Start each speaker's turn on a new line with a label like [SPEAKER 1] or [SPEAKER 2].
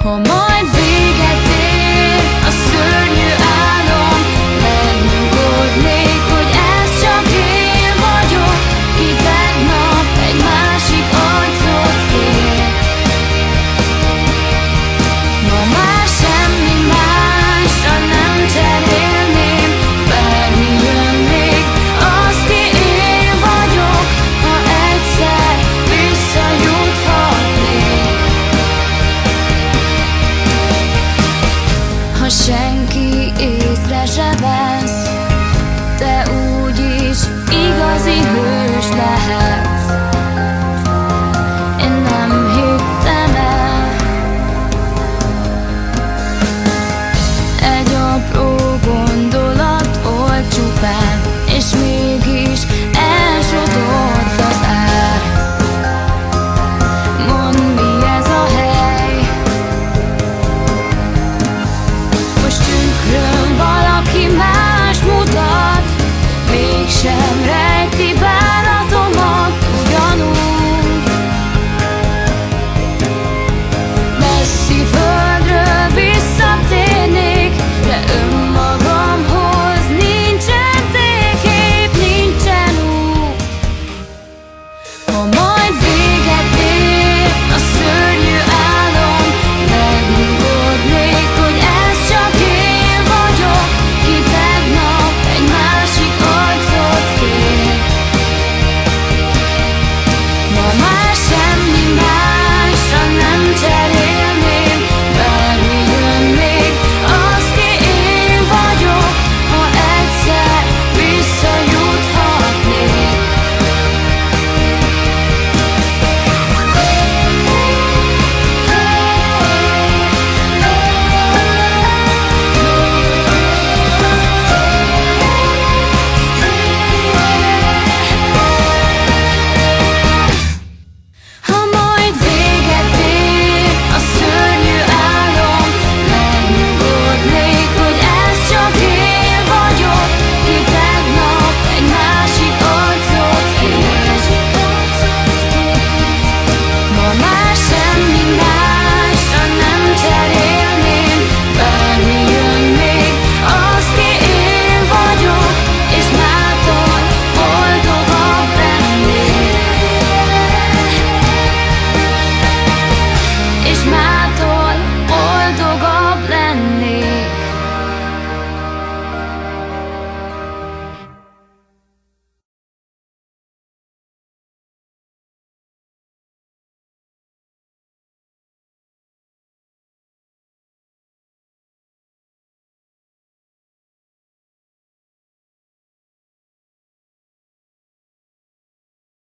[SPEAKER 1] Ha majd véget ér a szörnyű álom, megnyugodnék, hogy ez csak én vagyok, ki tegnap egy másik arcot kér. Ma már semmi másra nem cserélném, bármi jön még, az ki én vagyok, ha egyszer visszajuthatnék. Ha senki észre se vesz, te úgyis igazi hős lehetsz.